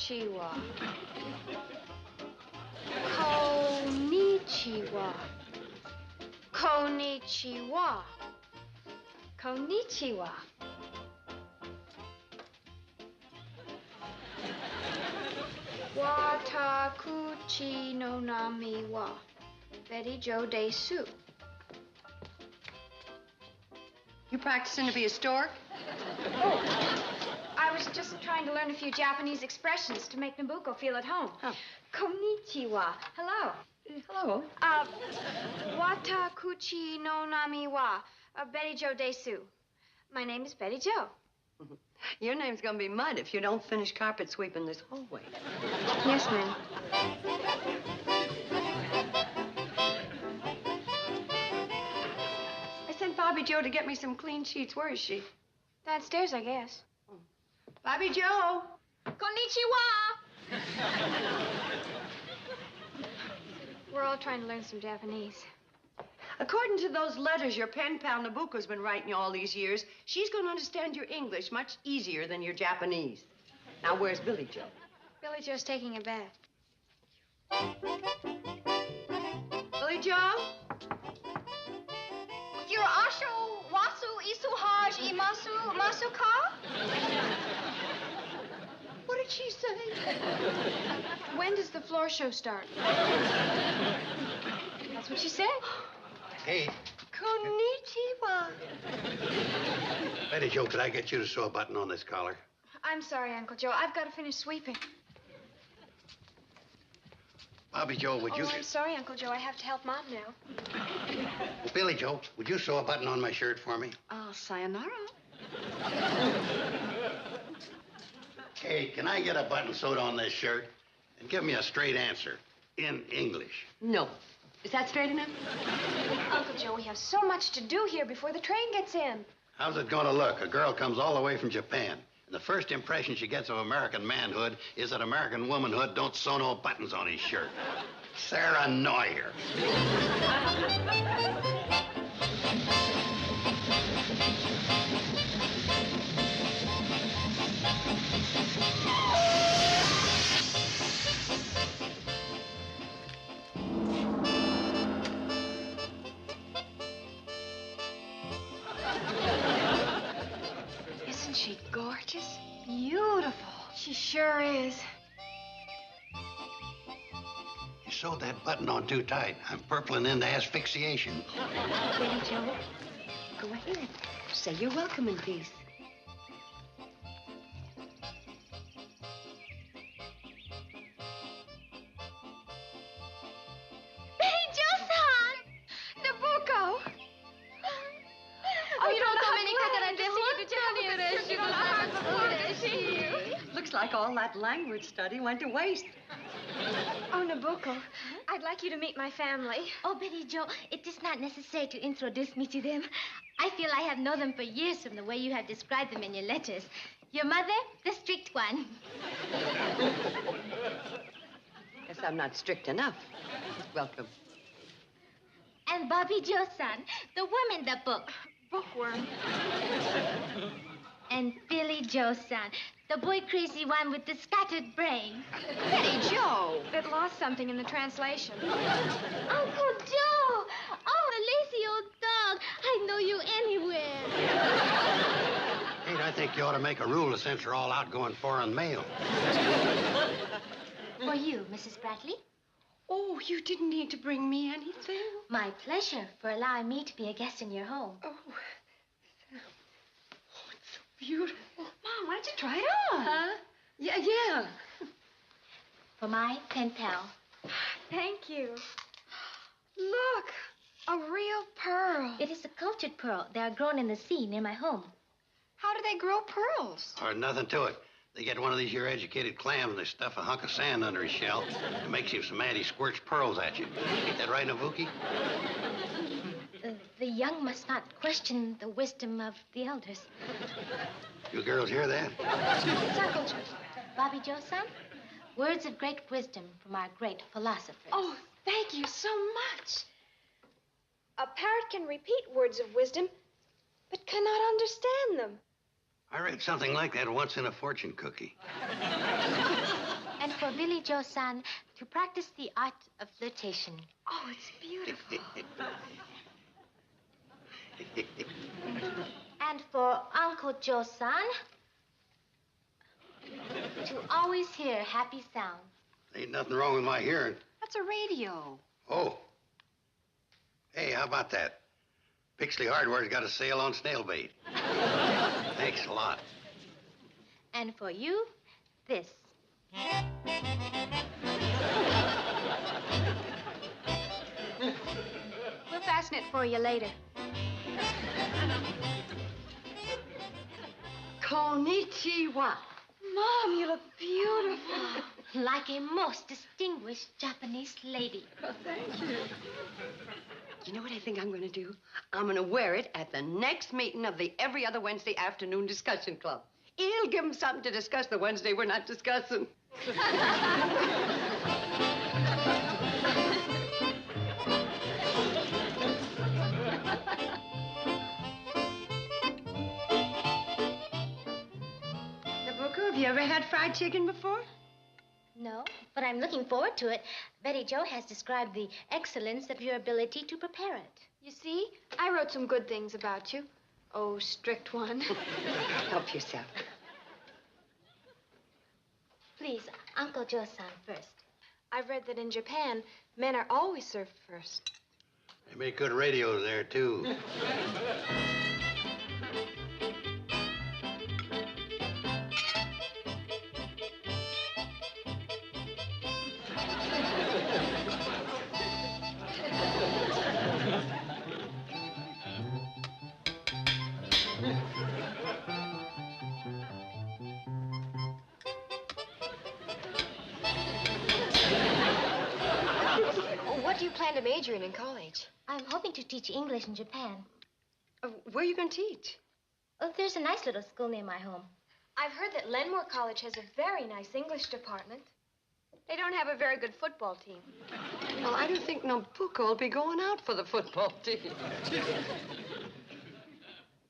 Konnichiwa. Konnichiwa. Konnichiwa. Konnichiwa. Watakuchi no nami wa Petticoat Junction. You practicing to be a stork? Oh, I was just trying to learn a few Japanese expressions to make Nabucco feel at home. Huh. Konnichiwa. Hello. Hello. Watakuchi no nami wa Petticoat Junction. My name is Betty Joe. Your name's gonna be Mud if you don't finish carpet sweeping this hallway. Yes, ma'am. I sent Bobby Joe to get me some clean sheets. Where is she? Downstairs, I guess. Bobby Joe! Konnichiwa! We're all trying to learn some Japanese. According to those letters your pen pal Nabucco's been writing you all these years, she's going to understand your English much easier than your Japanese. Now, where's Billy Joe? Billy Joe's taking a bath. Billy Joe? Asho wasu isu haj imasu masuka? What did she say? When does the floor show start? That's what she said. Hey. Konnichiwa. Betty Joe, could I get you to sew a button on this collar? I'm sorry, Uncle Joe. I've got to finish sweeping. Bobby Joe, would you... I'm sorry, Uncle Joe. I have to help Mom now. Well, Billy Joe, would you sew a button on my shirt for me? Sayonara. Hey, can I get a button sewed on this shirt? And give me a straight answer in English. No. Is that straight enough? Uncle Joe, we have so much to do here before the train gets in. How's it going to look? A girl comes all the way from Japan. And the first impression she gets of American manhood is that American womanhood don't sew no buttons on his shirt. Sarah Neuer. Isn't she gorgeous? Beautiful. She sure is. You sewed that button on too tight. I'm purpling into asphyxiation. Billy Joe, go ahead. Say you're welcome in peace. Betty Joe-san! Nabucco! Oh, you don't know many Looks like all that language study went to waste. Oh, Nabucco, I'd like you to meet my family. Oh, Betty Joe, it is not necessary to introduce me to them. I feel I have known them for years from the way you have described them in your letters. Your mother, the strict one. Guess I'm not strict enough. Welcome. And Bobby Joe-san, the worm in the book. Bookworm. And Billy Joe-san, the boy crazy one with the scattered brain. Betty Joe! It lost something in the translation. Uncle Joe! Oh, the lazy old dog. I know you anywhere. Kate, I think you ought to make a rule to censor all outgoing foreign mail. For you, Mrs. Bradley. Oh, you didn't need to bring me anything. My pleasure for allowing me to be a guest in your home. Oh, it's so beautiful. Mom, why don't you try it on? Huh? Yeah. For my pen pal. Thank you. Look, a real pearl. It is a cultured pearl. They are grown in the sea near my home. How do they grow pearls? Or nothing to it. They get one of these here educated clams and they stuff a hunk of sand under his shell. It makes him so mad he squirts pearls at you. Ain't that right, Nabucco? The young must not question the wisdom of the elders. You girls hear that? It's Uncle Joe. Bobby Joe-san, words of great wisdom from our great philosophers. Oh, thank you so much. A parrot can repeat words of wisdom, but cannot understand them. I read something like that once in a fortune cookie. And for Billy Joe-san to practice the art of flirtation. Oh, it's beautiful. And for Uncle Joe-san to always hear happy sounds. Ain't nothing wrong with my hearing. That's a radio. Oh. Hey, how about that? Pixley Hardware's got a sale on snail bait. Thanks a lot. And for you, this. We'll fasten it for you later. Konnichiwa. Mom, you look beautiful. Like a most distinguished Japanese lady. Oh, thank you. You know what I think I'm going to do? I'm going to wear it at the next meeting of the every other Wednesday afternoon discussion club. It'll give them something to discuss the Wednesday we're not discussing. Nabucco, have you ever had fried chicken before? No, but I'm looking forward to it. Betty Jo has described the excellence of your ability to prepare it. You see, I wrote some good things about you. Oh, strict one. Help yourself. Please, Uncle Joe-san first. I've read that in Japan, men are always served first. They make good radios there, too. What do you plan to major in college? I'm hoping to teach English in Japan. Where are you going to teach? Oh, there's a nice little school near my home. I've heard that Lenmore College has a very nice English department. They don't have a very good football team. Well, I don't think Nabucco will be going out for the football team.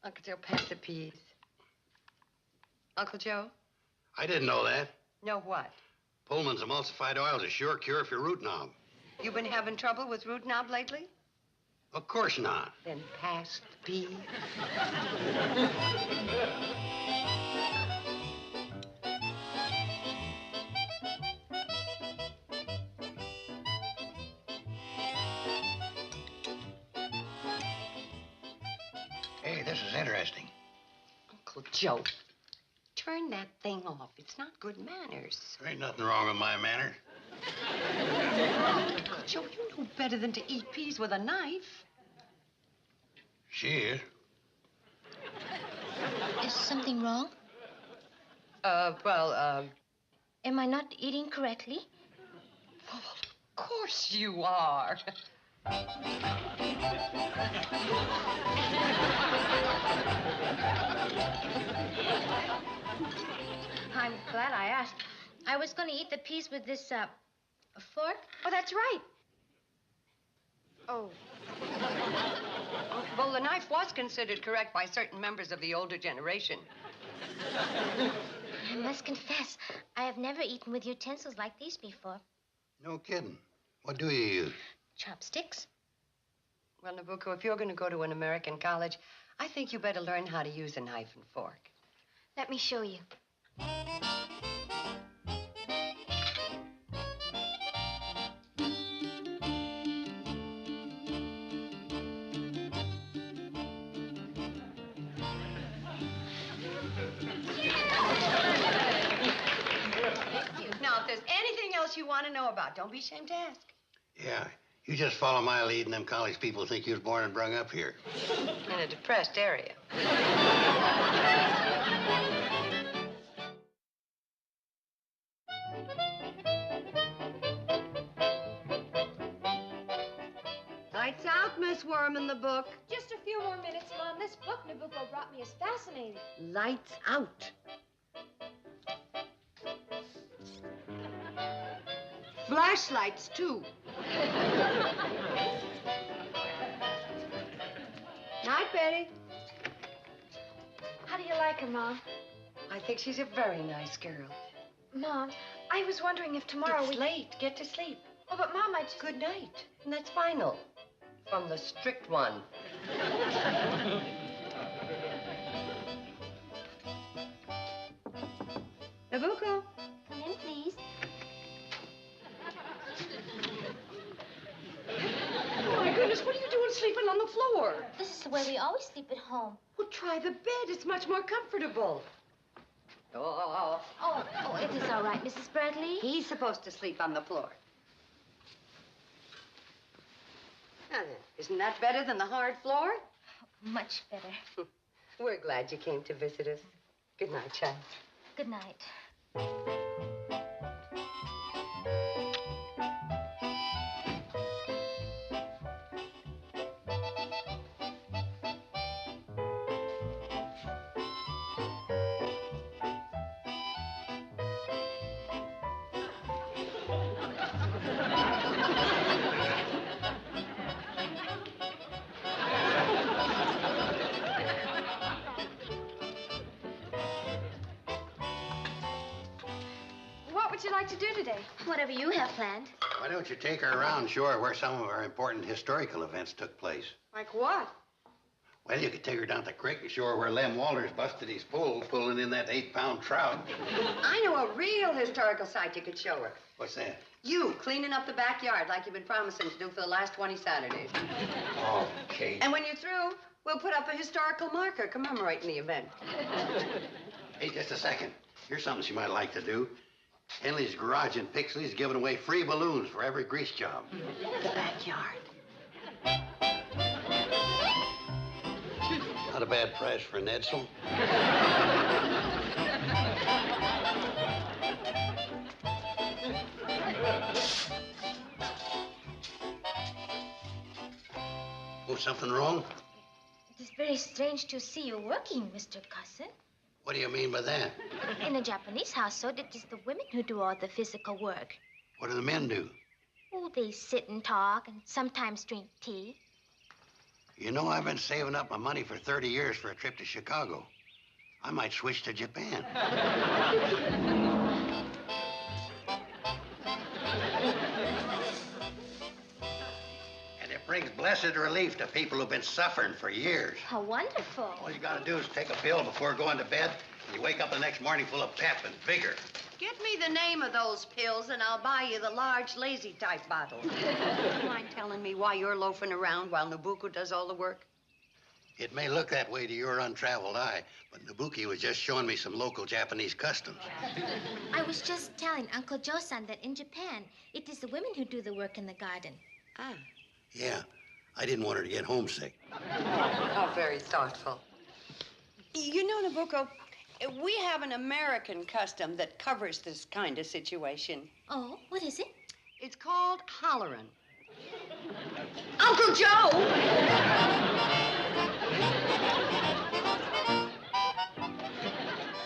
Uncle Joe, pass the peas. Uncle Joe? I didn't know that. Know what? Pullman's emulsified oil is a sure cure for root knob. You been having trouble with root knob lately? Of course not. Then pass the peas. Hey, this is interesting. Uncle Joe, turn that thing off. It's not good manners. There ain't nothing wrong with my manner. Uncle Joe, you know better than to eat peas with a knife. She is. Is something wrong? Am I not eating correctly? Of course you are. I'm glad I asked. I was going to eat the peas with this, fork. Oh, that's right. Oh. Well, the knife was considered correct by certain members of the older generation. I must confess, I have never eaten with utensils like these before. No kidding. What do you use? Chopsticks? Well, Nabucco, if you're going to go to an American college, I think you better learn how to use a knife and fork. Let me show you. Now, if there's anything else you want to know about, don't be ashamed to ask. Yeah, you just follow my lead and them college people think you was born and brung up here. In a depressed area. Lights out, Miss Worm in the book. Just a few more minutes, Mom. This book Nabucco brought me is fascinating. Lights out. Flashlights, too. Night, Betty. How do you like her, Mom? I think she's a very nice girl. Mom, I was wondering if tomorrow It's late. Get to sleep. Oh, but Mom, I just... Good night. And that's final. From the strict one. Nabucco. Come in, please. Oh, my goodness, what are you doing sleeping on the floor? This is the way we always sleep at home. Well, try the bed. It's much more comfortable. Oh. Oh, it is all right, Mrs. Berkeley. He's supposed to sleep on the floor. Now then, isn't that better than the hard floor? Much better. We're glad you came to visit us. Good night, child. Good night. What would you like to do today? Whatever you have planned. Why don't you take her around shore where some of our important historical events took place? Like what? Well, you could take her down to the creek and show her where Lem Walters busted his pole pulling in that 8-pound trout. I know a real historical site you could show her. What's that? You cleaning up the backyard like you've been promising to do for the last 20 Saturdays. Oh, Kate. And when you're through, we'll put up a historical marker commemorating the event. Hey, just a second. Here's something she might like to do. Henley's Garage in Pixley's giving away free balloons for every grease job. The backyard. Not a bad price for an Edsel. Oh, something wrong? It is very strange to see you working, Mr. Cousin. What do you mean by that? In a Japanese household, it is the women who do all the physical work. What do the men do? Oh, they sit and talk and sometimes drink tea. You know, I've been saving up my money for 30 years for a trip to Chicago. I might switch to Japan. And it brings blessed relief to people who've been suffering for years. How wonderful. All you gotta do is take a pill before going to bed, and you wake up the next morning full of pep and vigor. Get me the name of those pills, and I'll buy you the large, lazy-type bottle. Do you mind telling me why you're loafing around while Nabucco does all the work? It may look that way to your untraveled eye, but Nabuki was just showing me some local Japanese customs. I was just telling Uncle Joe-san that in Japan, it is the women who do the work in the garden. Ah. Yeah, I didn't want her to get homesick. Oh, very thoughtful. You know, Nabucco, we have an American custom that covers this kind of situation. Oh, what is it? It's called hollerin'. Uncle Joe!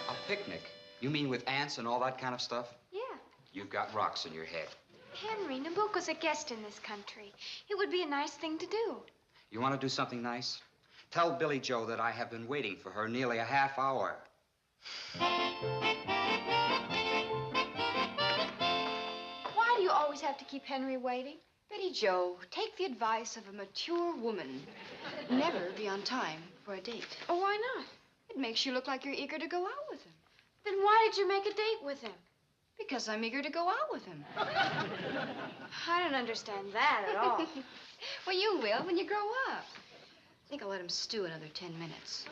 A picnic? You mean with ants and all that kind of stuff? Yeah. You've got rocks in your head. Henry, Nabucco's a guest in this country. It would be a nice thing to do. You want to do something nice? Tell Billy Joe that I have been waiting for her nearly a half hour. Why do you always have to keep Henry waiting? Betty Joe, take the advice of a mature woman. Never be on time for a date. Oh, why not? It makes you look like you're eager to go out with him. Then why did you make a date with him? Because I'm eager to go out with him. I don't understand that at all. Well, you will when you grow up. I think I'll let him stew another 10 minutes.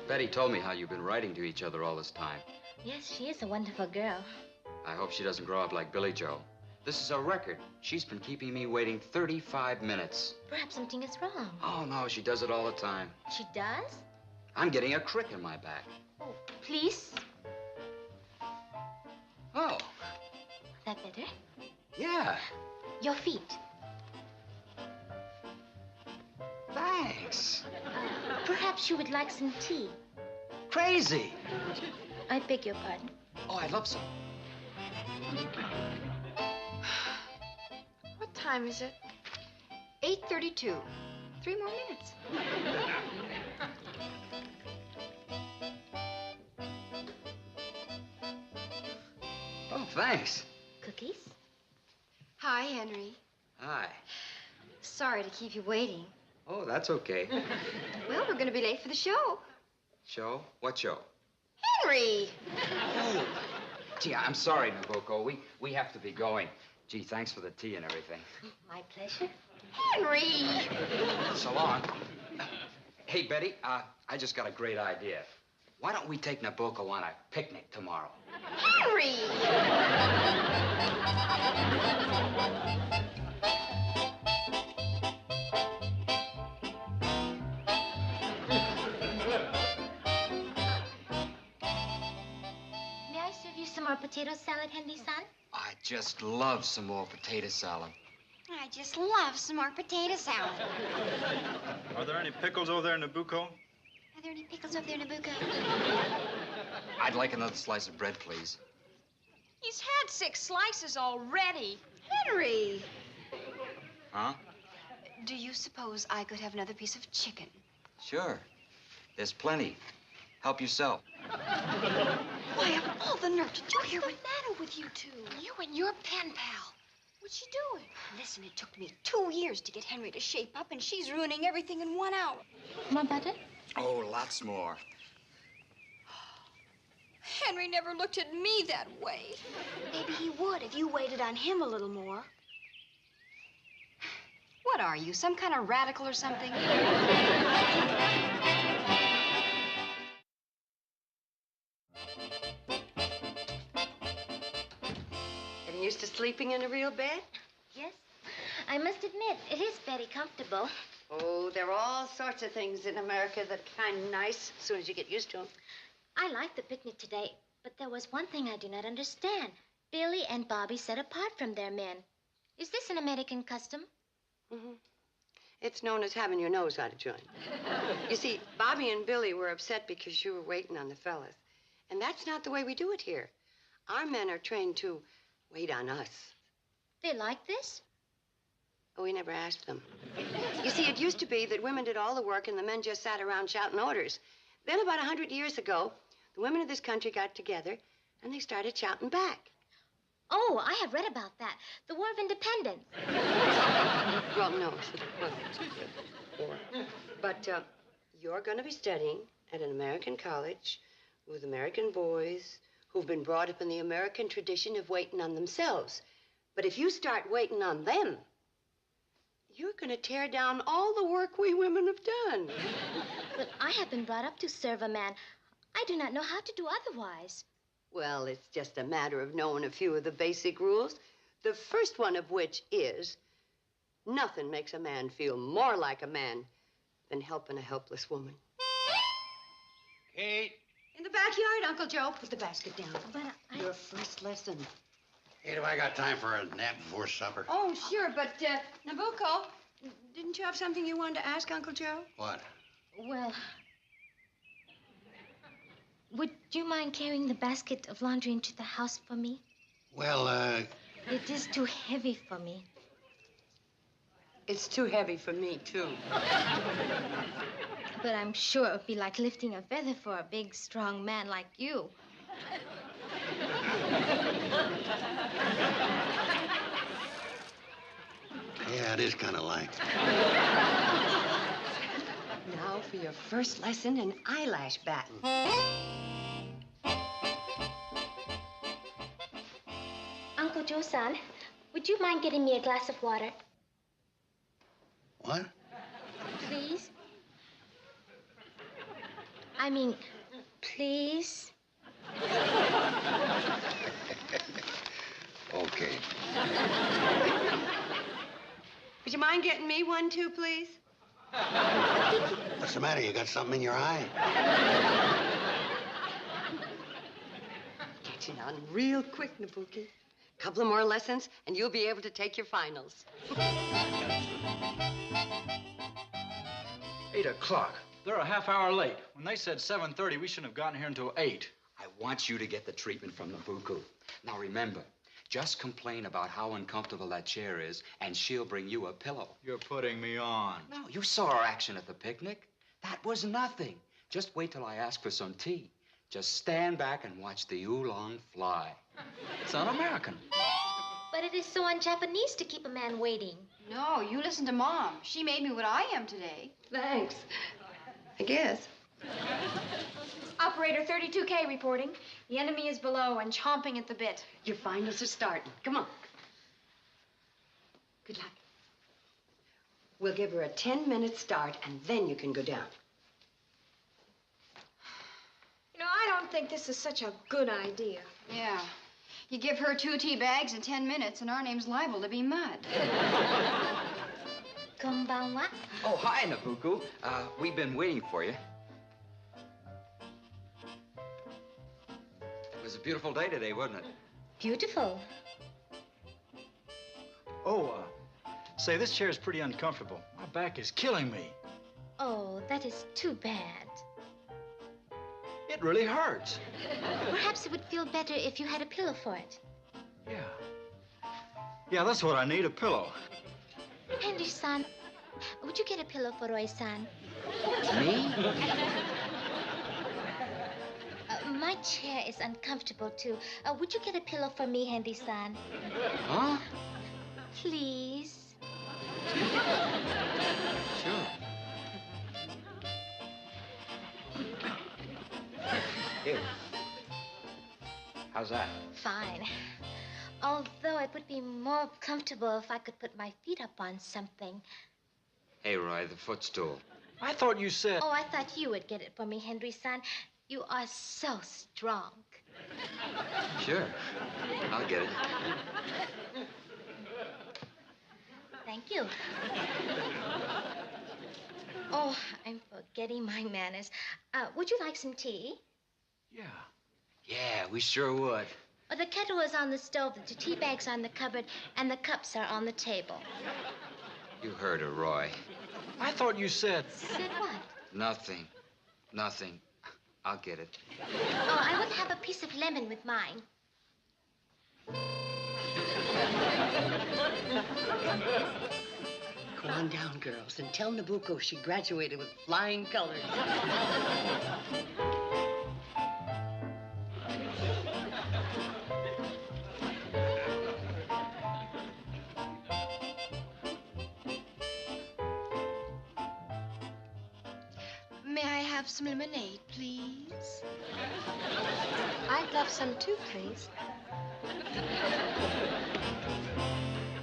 Betty told me how you've been writing to each other all this time. Yes, she is a wonderful girl. I hope she doesn't grow up like Billy Joe. This is a record. She's been keeping me waiting 35 minutes. Perhaps something is wrong. Oh, no, she does it all the time. She does? I'm getting a crick in my back. Oh, please. Oh, That better? yeah. Your feet. Thanks. Perhaps you would like some tea. Crazy. I beg your pardon. Oh, I'd love some. What time is it? 8:32. 3 more minutes. thanks. Cookies? Hi, Henry. Hi. Sorry to keep you waiting. Oh, that's okay. Well, we're going to be late for the show. Show? What show? Henry! Oh. Gee, I'm sorry, Nabucco. We have to be going. Gee, thanks for the tea and everything. My pleasure. Henry! So long. Hey, Betty, I just got a great idea. Why don't we take Nabucco on a picnic tomorrow? Henry! May I serve you some more potato salad, Henry-san? I just love some more potato salad. I just love some more potato salad. Are there any pickles over there, Nabucco? Are there any pickles over there, Nabucco? I'd like another slice of bread, please. He's had 6 slices already. Henry! Huh? Do you suppose I could have another piece of chicken? Sure. There's plenty. Help yourself. Why, of all the nerve, did you hear what's the matter with you two? You and your pen pal. What's she doing? Listen, it took me 2 years to get Henry to shape up, and she's ruining everything in 1 hour. More butter? Oh, lots more. Henry never looked at me that way. Maybe he would if you waited on him a little more. What are you, some kind of radical or something? Getting used to sleeping in a real bed? Yes. I must admit, it is very comfortable. Oh, there are all sorts of things in America that are kind of nice as soon as you get used to them. I liked the picnic today, but there was one thing I do not understand. Billy and Bobby set apart from their men. Is this an American custom? Mm-hmm. It's known as having your nose out of joint. You see, Bobby and Billy were upset because you were waiting on the fellas. And that's not the way we do it here. Our men are trained to wait on us. They like this? Oh, we never asked them. You see, it used to be that women did all the work and the men just sat around shouting orders. Then about 100 years ago, the women of this country got together and they started shouting back. Oh, I have read about that. The War of Independence. Well, no, it wasn't. But you're going to be studying at an American college with American boys who've been brought up in the American tradition of waiting on themselves. But if you start waiting on them, you're going to tear down all the work we women have done. But I have been brought up to serve a man. I do not know how to do otherwise. Well, it's just a matter of knowing a few of the basic rules. The first one of which is nothing makes a man feel more like a man than helping a helpless woman. Kate. In the backyard, Uncle Joe. Put the basket down. But Your first lesson. Kate, have I got time for a nap before supper? Oh, sure, but, Nabucco, didn't you have something you wanted to ask Uncle Joe? What? Well, would you mind carrying the basket of laundry into the house for me? Well, It is too heavy for me. It's too heavy for me, too. But I'm sure it would be like lifting a feather for a big, strong man like you. yeah, it is kind of like. Now for your first lesson in eyelash batting. Uncle Joe-san, would you mind getting me a glass of water, What? please? I mean, please? Okay. Would you mind getting me one, too, please? What's the matter? You got something in your eye? Catching on real quick, Nabucco. Couple of more lessons, and you'll be able to take your finals. 8 o'clock. They're a half hour late. When they said 7:30, we shouldn't have gotten here until 8. I want you to get the treatment from Nabucco. Now remember, just complain about how uncomfortable that chair is, and she'll bring you a pillow. You're putting me on. No, you saw our action at the picnic. That was nothing. Just wait till I ask for some tea. Just stand back and watch the oolong fly. It's un-American. But it is so un-Japanese to keep a man waiting. No, you listen to Mom. She made me what I am today. Thanks. I guess. Operator 32K reporting. The enemy is below and chomping at the bit. Your finals are starting. Come on. Good luck. We'll give her a 10-minute start, and then you can go down. You know, I don't think this is such a good idea. Yeah. You give her 2 tea bags in 10 minutes, and our name's liable to be mud. Konbanwa. Oh, hi, Nabucco. We've been waiting for you. It was a beautiful day today, wasn't it? Beautiful. Oh, say, this chair is pretty uncomfortable. My back is killing me. Oh, that is too bad. It really hurts. Perhaps it would feel better if you had a pillow for it. Yeah. Yeah, that's what I need, a pillow. Henry-san, would you get a pillow for Roy-san? Me? My chair is uncomfortable, too. Would you get a pillow for me, Henry-san? Huh? Please. Sure. Here. How's that? Fine. Although it would be more comfortable if I could put my feet up on something. Hey, Roy, the footstool. I thought you said... Oh, I thought you would get it for me, Henry-san. You are so strong. Sure. I'll get it. Thank you. Oh, I'm forgetting my manners. Would you like some tea? Yeah. Yeah, we sure would. Well, the kettle is on the stove, the tea bag's on the cupboard, and the cups are on the table. You heard her, Roy. I thought you said... Said what? Nothing. Nothing. I'll get it. Oh, I would have a piece of lemon with mine. Go on down, girls, and tell Nabucco she graduated with flying colors. May I have some lemonade, please? I'd love some too, please.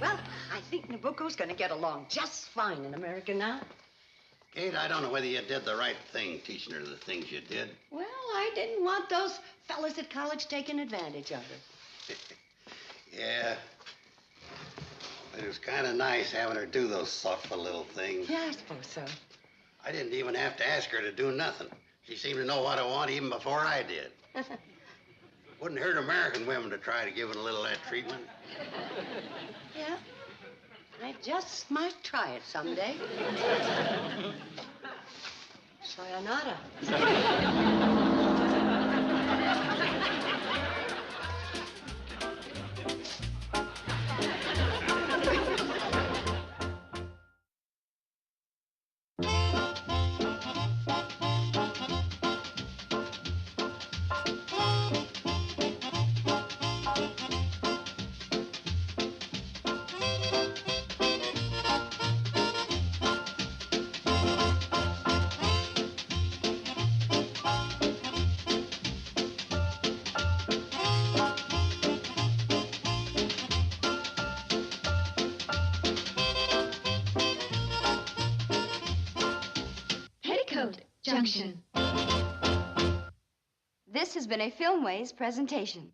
Well, I think Nabucco's going to get along just fine in America now. Kate, I don't know whether you did the right thing teaching her the things you did. Well, I didn't want those fellas at college taking advantage of her. Yeah. It was kind of nice having her do those thoughtful little things. Yeah, I suppose so. I didn't even have to ask her to do nothing. She seemed to know what I want even before I did. Wouldn't hurt American women to try to give it a little of that treatment. Yeah. I just might try it someday. Sayonara. Petticoat Junction. This has been a Filmways presentation.